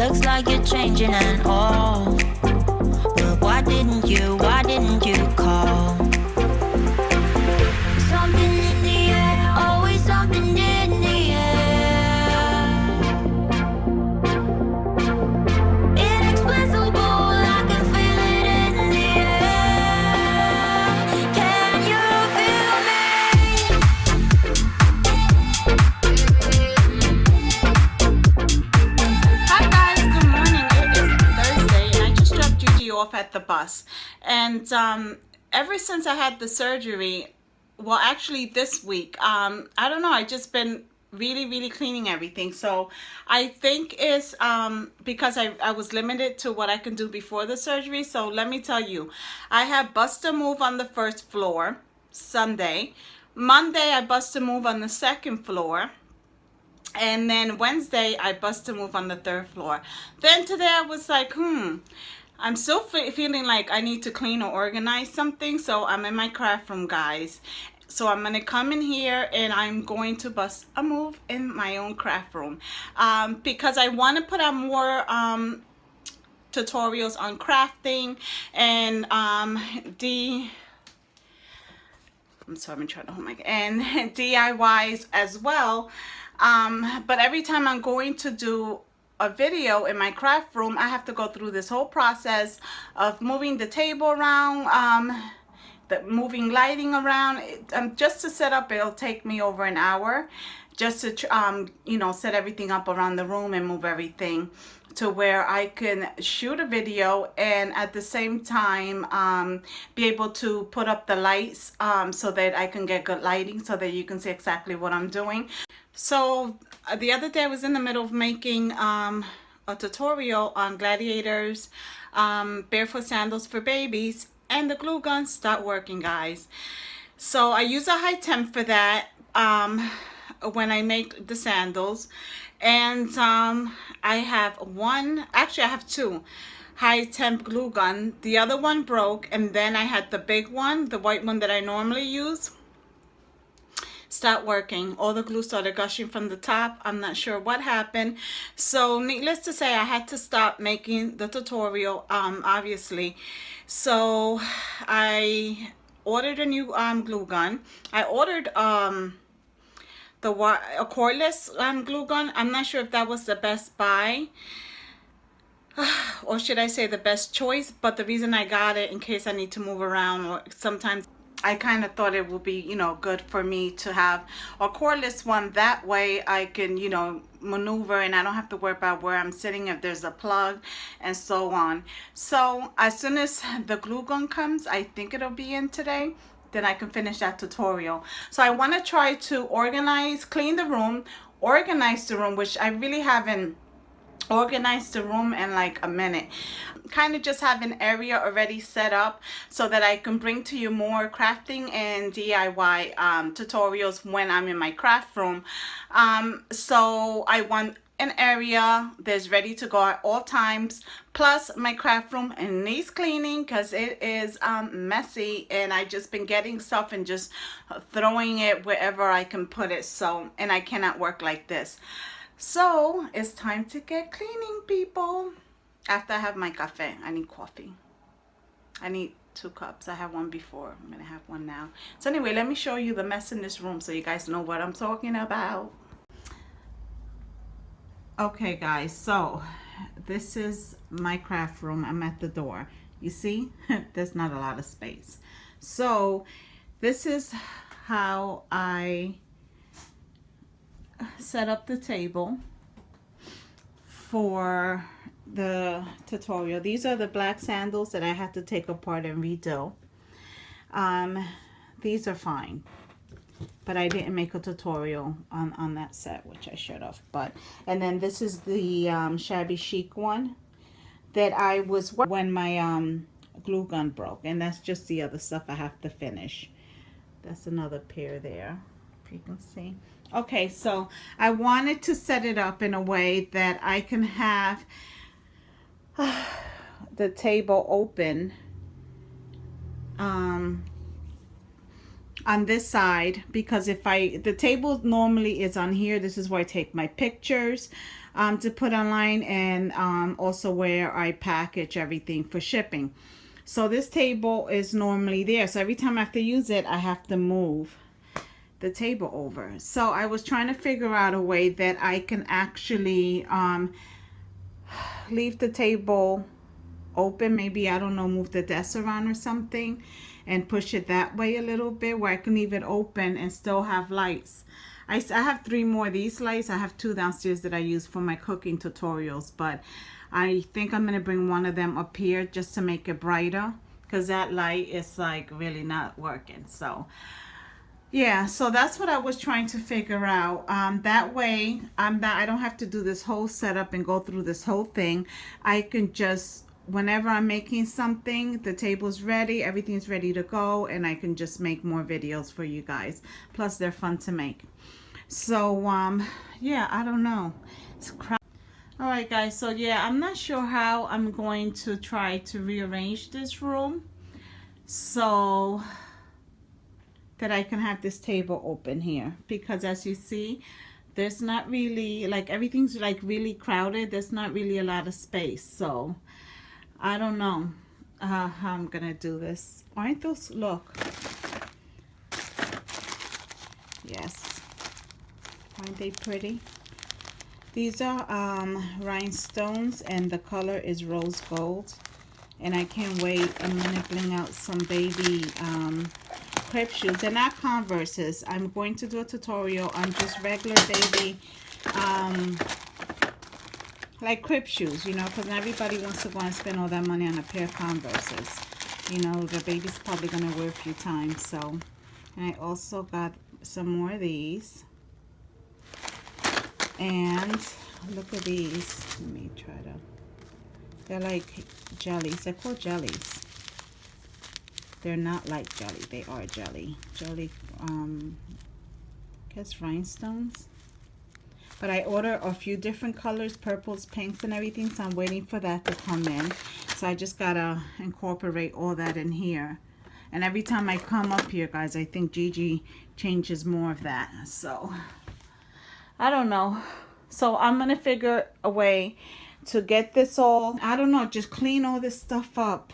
Looks like you're changing and all. But why didn't you call? Something in the air, always something in the air. Inexplicable, I can feel it in the air. Can you feel me? Hi guys, good morning. It is Thursday and I just dropped Gigi off at the bus. And ever since I had the surgery, well actually this week, I don't know, I just been really cleaning everything. So I think it's because I was limited to what I can do before the surgery. So let me tell you, I had bust a move on the first floor Sunday. Monday I bust a move on the second floor. And then Wednesday, I bust a move on the third floor. Then today I was like, I'm still feeling like I need to clean or organize something. So I'm in my craft room, guys. So I'm going to come in here and I'm going to bust a move in my own craft room. Because I want to put out more tutorials on crafting and I'm sorry, I'm trying to hold my, and DIYs as well. But every time I'm going to do a video in my craft room, I have to go through this whole process of moving the table around, moving lighting around. Just to set up, it'll take me over an hour just to, you know, set everything up around the room and move everything to where I can shoot a video and at the same time be able to put up the lights so that I can get good lighting so that you can see exactly what I'm doing. So the other day I was in the middle of making a tutorial on gladiators, barefoot sandals for babies, and the glue gun stopped working, guys. So I use a high temp for that when I make the sandals. And I have one, actually I have two high temp glue gun. The other one broke, and then I had the big one, the white one that I normally use, start working. All the glue started gushing from the top. I'm not sure what happened. So needless to say, I had to stop making the tutorial, obviously. So I ordered a new glue gun. I ordered a cordless glue gun. I'm not sure if that was the best buy or should I say the best choice, but the reason I got it in case I need to move around, or sometimes I kind of thought it would be, you know, good for me to have a cordless one. That way I can, you know, maneuver and I don't have to worry about where I'm sitting, if there's a plug and so on. So as soon as the glue gun comes, I think it'll be in today, then I can finish that tutorial. So I want to try to organize, clean the room, organize the room, which I really haven't organized the room in like a minute. Kind of just have an area already set up so that I can bring to you more crafting and DIY tutorials when I'm in my craft room. So I want an area that's ready to go at all times, plus my craft room and needs cleaning because it is messy, and I just been getting stuff and just throwing it wherever I can put it. So, and I cannot work like this. So it's time to get cleaning, people. After I have my cafe, I need coffee. I need 2 cups. I had one before. I'm gonna have one now. So anyway, let me show you the mess in this room so you guys know what I'm talking about. Okay guys, so this is my craft room. I'm at the door. You see, there's not a lot of space. So this is how I set up the table for the tutorial. These are the black sandals that I had to take apart and redo. These are fine, but I didn't make a tutorial on that set, which I should have. But and then this is the shabby chic one that I was when my glue gun broke, and that's just the other stuff I have to finish. That's another pair there, if you can see. Okay, so I wanted to set it up in a way that I can have the table open on this side, because if the table normally is on here, this is where I take my pictures. to put online, and also where I package everything for shipping. So this table is normally there. So every time I have to use it, I have to move the table over. So I was trying to figure out a way that I can actually leave the table open. Maybe, I don't know, move the desk around or something and push it that way a little bit, where I can leave it open and still have lights. I have 3 more of these lights. I have 2 downstairs that I use for my cooking tutorials, but I think I'm going to bring one of them up here just to make it brighter, because that light is like really not working. So yeah, so that's what I was trying to figure out. That way I don't have to do this whole setup and go through this whole thing. I can just, whenever I'm making something, the table's ready, everything's ready to go, and I can just make more videos for you guys. Plus they're fun to make. So yeah, I don't know. It's crap. All right guys, so yeah, I'm not sure how I'm going to try to rearrange this room so that I can have this table open here, because as you see, there's not really, like, everything's like really crowded. There's not really a lot of space. So I don't know how I'm gonna do this. Aren't those, look, yes, aren't they pretty? These are rhinestones, and the color is rose gold, and I can't wait. I'm gonna bring out some baby crib shoes. They're not Converses. I'm going to do a tutorial on just regular baby like crib shoes, you know, because everybody wants to go and spend all that money on a pair of Converses. You know, the baby's probably going to wear a few times. So, and I also got some more of these. And look at these. Let me try to, they're like jellies. They're called jellies. They're not like jelly. They are jelly. Jelly, I guess rhinestones. But I ordered a few different colors, purples, pinks, and everything. So I'm waiting for that to come in. So I just gotta incorporate all that in here. And every time I come up here, guys, I think Gigi changes more of that. So I don't know. So I'm gonna figure a way to get this all, I don't know, just clean all this stuff up.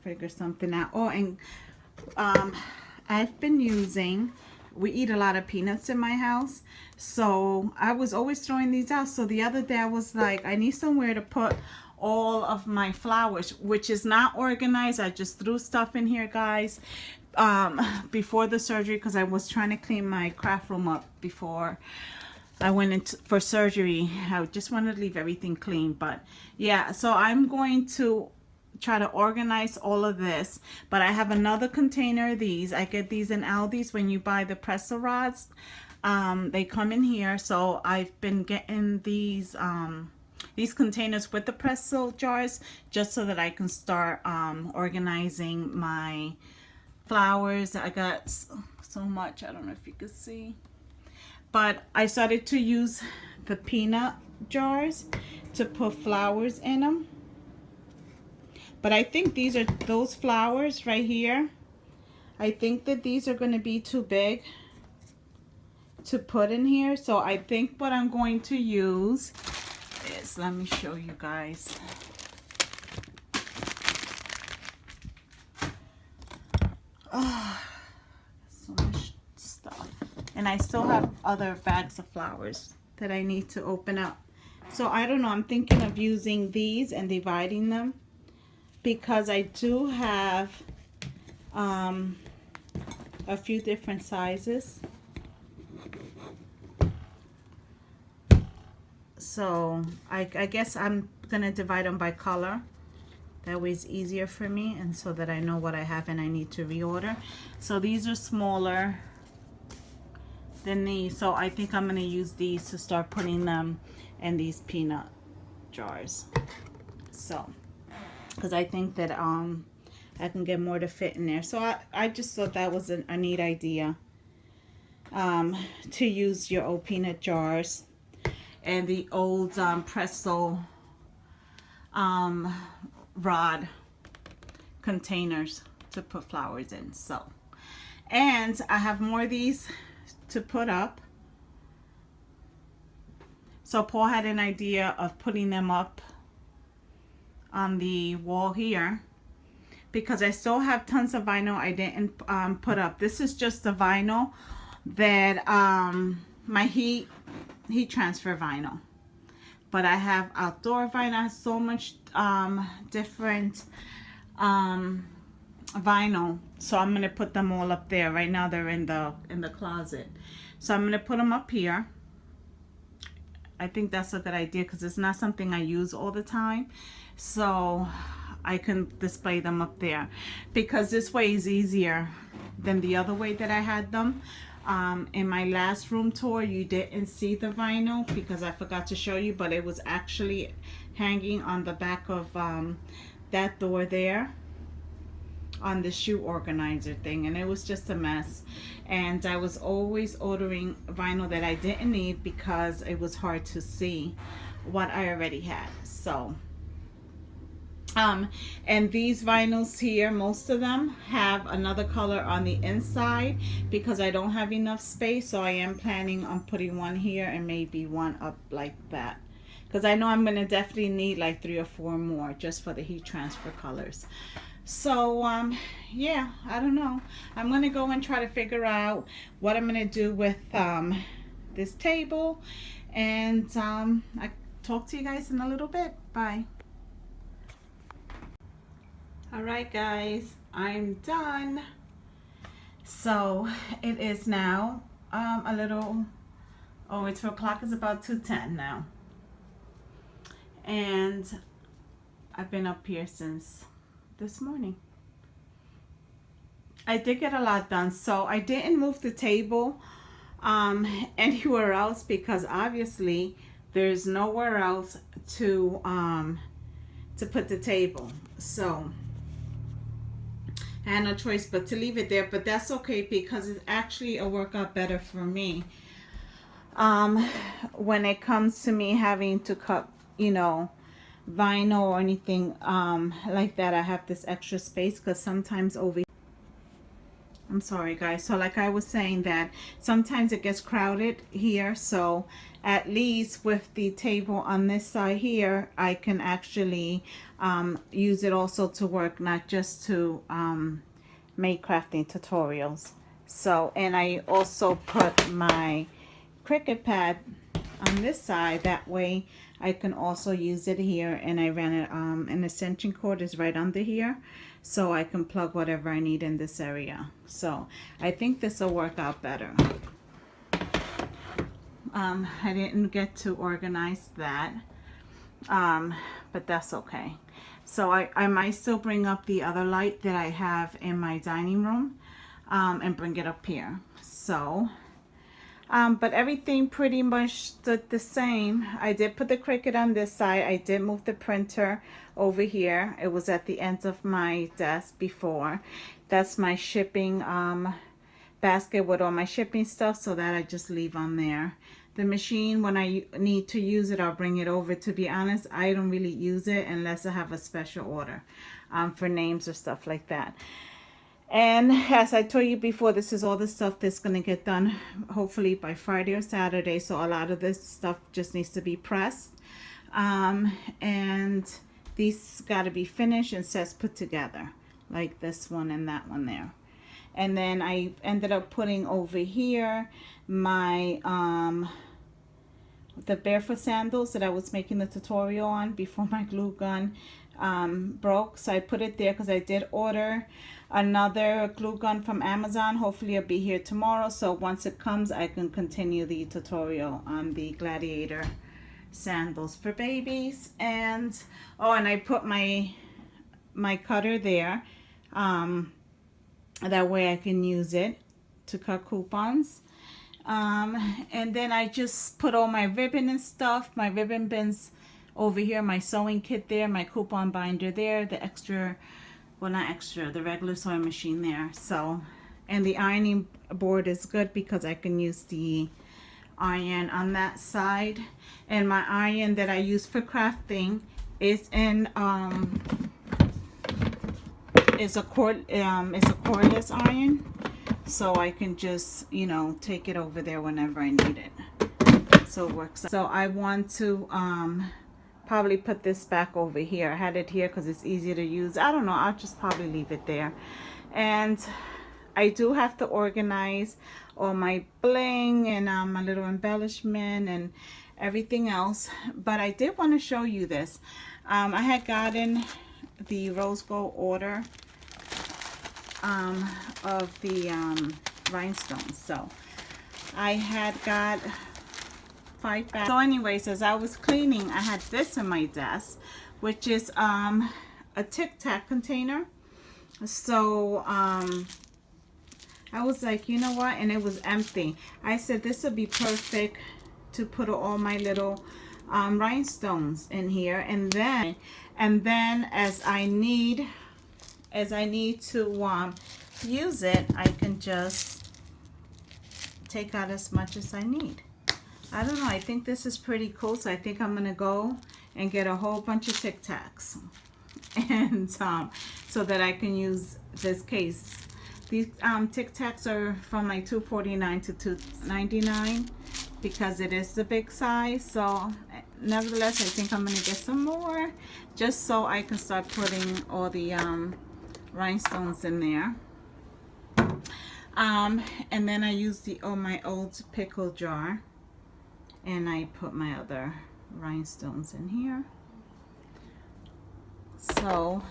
Figure something out. Oh, and I've been using, we eat a lot of peanuts in my house, so I was always throwing these out. So the other day I was like, I need somewhere to put all of my flowers, which is not organized. I just threw stuff in here, guys, before the surgery, because I was trying to clean my craft room up before I went into for surgery. I just wanted to leave everything clean. But yeah, so I'm going to try to organize all of this. But I have another container of these. I get these in Aldi's when you buy the pretzel rods. They come in here. So I've been getting these containers with the pretzel jars, just so that I can start organizing my flowers. I got so much, I don't know if you can see, but I started to use the peanut jars to put flowers in them. But I think these are those flowers right here. I think that these are going to be too big to put in here. So I think what I'm going to use is, let me show you guys. Oh, so much stuff. And I still have other bags of flowers that I need to open up. So I don't know. I'm thinking of using these and dividing them, because I do have a few different sizes. So I guess I'm gonna divide them by color. That way it's easier for me, and so that I know what I have and I need to reorder. So these are smaller than these, so I think I'm gonna use these to start putting them in these peanut jars. So because I think that I can get more to fit in there. So I just thought that was a neat idea, to use your old peanut jars and the old pretzel rod containers to put flowers in. So, and I have more of these to put up. So Paul had an idea of putting them up on the wall here, because I still have tons of vinyl I didn't put up. This is just the vinyl that my heat transfer vinyl, but I have outdoor vinyl. I have so much different vinyl, so I'm gonna put them all up there. Right now they're in the closet, so I'm gonna put them up here. I think that's a good idea because it's not something I use all the time, so I can display them up there, because this way is easier than the other way that I had them. In my last room tour, you didn't see the vinyl because I forgot to show you, but it was actually hanging on the back of that door there on the shoe organizer thing, and it was just a mess. And I was always ordering vinyl that I didn't need because it was hard to see what I already had. So and these vinyls here, most of them have another color on the inside because I don't have enough space, so I am planning on putting one here and maybe one up like that, because I know I'm going to definitely need like 3 or 4 more just for the heat transfer colors. So yeah, I don't know, I'm going to go and try to figure out what I'm going to do with this table, and I talk to you guys in a little bit. Bye. Alright guys, I'm done. So it is now a little, oh, it's 4 o'clock, it's about 2:10 now. And I've been up here since this morning. I did get a lot done, so I didn't move the table anywhere else because obviously there's nowhere else to put the table. So I had no choice but to leave it there, but that's okay because it's actually a workout better for me. When it comes to me having to cut, you know, vinyl or anything like that, I have this extra space because sometimes I'm sorry guys, so like I was saying, that sometimes it gets crowded here, so at least with the table on this side here, I can actually use it also to work, not just to make crafting tutorials. So, and I also put my Cricut pad on this side, that way I can also use it here, and I ran it an extension cord is right under here, so I can plug whatever I need in this area. So I think this will work out better. I didn't get to organize that, but that's okay. So I might still bring up the other light that I have in my dining room and bring it up here. So but everything pretty much stood the same. I did put the Cricut on this side. I did move the printer over here. It was at the end of my desk before. That's my shipping basket with all my shipping stuff, so that I just leave on there. The machine, when I need to use it, I'll bring it over. To be honest, I don't really use it unless I have a special order for names or stuff like that. And as I told you before, this is all the stuff that's going to get done hopefully by Friday or Saturday. So a lot of this stuff just needs to be pressed. And these got to be finished and sets put together, like this one and that one there. And then I ended up putting over here my the barefoot sandals that I was making the tutorial on before my glue gun broke. So I put it there because I did order another glue gun from Amazon. Hopefully it'll be here tomorrow, so once it comes I can continue the tutorial on the gladiator sandals for babies. And oh, and I put my cutter there, that way I can use it to cut coupons. And then I just put all my ribbon and stuff, my ribbon bins over here, my sewing kit there, my coupon binder there, the extra, well not extra, the regular sewing machine there. So, and the ironing board is good because I can use the iron on that side. And my iron that I use for crafting is in is a cordless iron. so I can just, you know, take it over there whenever I need it. So it works. So I want to probably put this back over here. I had it here because it's easier to use. I don't know, I'll just probably leave it there. And I do have to organize all my bling and my little embellishment and everything else, but I did want to show you this. I had gotten the rose gold order of the rhinestones, so I had got 5 bags. So anyways, as I was cleaning, I had this in my desk, which is a Tic Tac container. So I was like, you know what, and it was empty. I said this would be perfect to put all my little rhinestones in here, and then as I need to use it, I can just take out as much as I need. I don't know, I think this is pretty cool, so I think I'm gonna go and get a whole bunch of Tic Tacs and so that I can use this case. These Tic Tacs are from like $2.49 to $2.99 because it is the big size. So nevertheless, I think I'm gonna get some more just so I can start putting all the rhinestones in there. And then I use my old pickle jar, and I put my other rhinestones in here. So,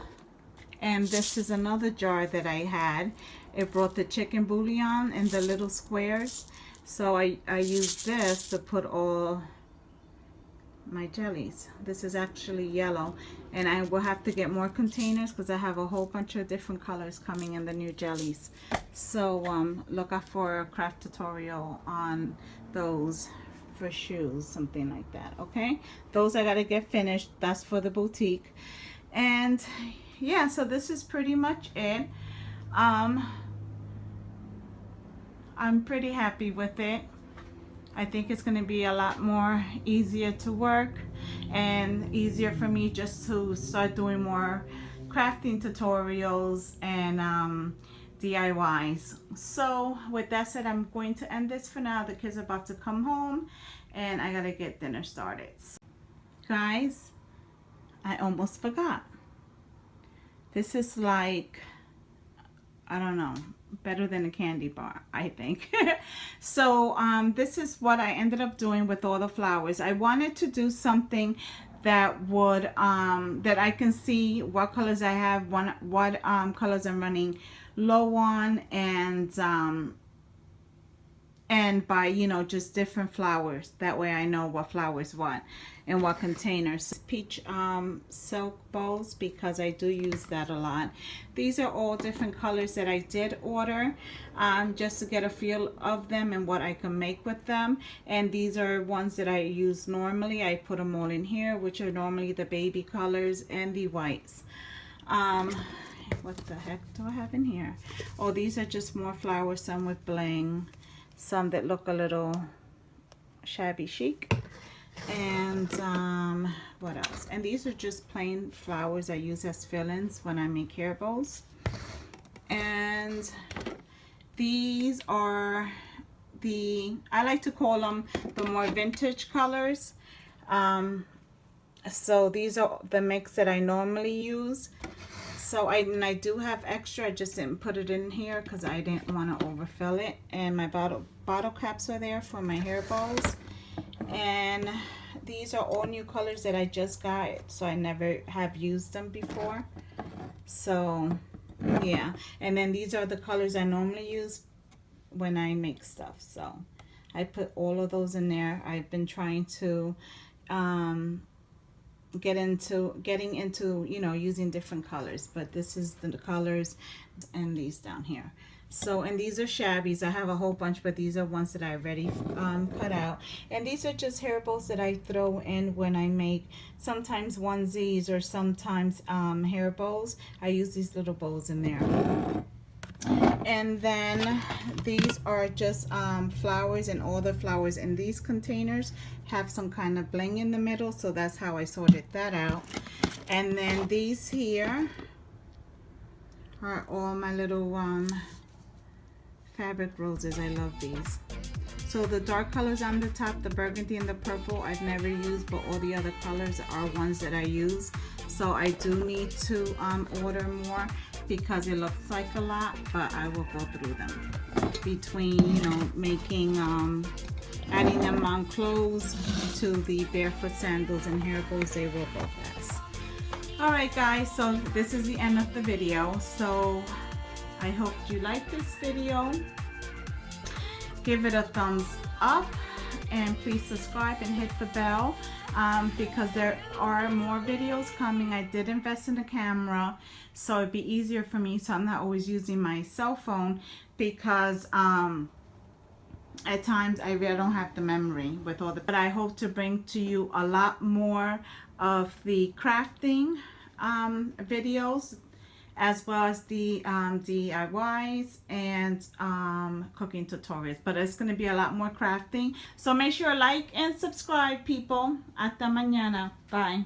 and this is another jar that I had. It brought the chicken bouillon in the little squares. So I used this to put all my jellies. This is actually yellow, and I will have to get more containers because I have a whole bunch of different colors coming in the new jellies. So look out for a craft tutorial on those for shoes, something like that. Okay, those I gotta get finished. That's for the boutique. And yeah, so this is pretty much it. I'm pretty happy with it. I think it's going to be a lot more easier to work and easier for me just to start doing more crafting tutorials and DIYs. So with that said, I'm going to end this for now. The kids are about to come home and I gotta get dinner started. Guys, I almost forgot. This is like, I don't know, better than a candy bar, I think. So this is what I ended up doing with all the flowers. I wanted to do something that would that I can see what colors I have, what colors I'm running low on, and by, you know, just different flowers. That way I know what flowers what and what containers. Peach silk bows, because I do use that a lot. These are all different colors that I did order just to get a feel of them and what I can make with them. And these are ones that I use normally. I put them all in here, which are normally the baby colors and the whites. What the heck do I have in here? Oh, these are just more flowers, some with bling, some that look a little shabby chic, and what else? And these are just plain flowers I use as fill-ins when I make hair bows. And these are I like to call them the more vintage colors. So these are the mix that I normally use. So I do have extra. I just didn't put it in here because I didn't want to overfill it. And my bottle caps are there for my hair bows. And these are all new colors that I just got, so I never have used them before. So yeah, and then these are the colors I normally use when I make stuff. So I put all of those in there. I've been trying to getting into, you know, using different colors, but this is the colors, and these down here. So, and these are shabbies. I have a whole bunch, but these are ones that I already cut out. And these are just hair bows that I throw in when I make sometimes onesies or sometimes hair bows. I use these little bows in there. And then these are just flowers, and all the flowers in these containers have some kind of bling in the middle, so that's how I sorted that out. And then these here are all my little fabric roses. I love these. So the dark colors on the top, the burgundy and the purple, I've never used, but all the other colors are ones that I use. So I do need to order more because it looks like a lot, but I will go through them. Between, you know, making, adding them on clothes to the barefoot sandals, and here goes, they will go fast. Alright guys, so this is the end of the video. So I hope you liked this video. Give it a thumbs up and please subscribe and hit the bell because there are more videos coming. I did invest in a camera, so it'd be easier for me, so I'm not always using my cell phone because at times I really don't have the memory with all the, but I hope to bring to you a lot more of the crafting videos, as well as the DIYs and cooking tutorials, but it's going to be a lot more crafting. So make sure to like and subscribe, people. Hasta mañana. Bye.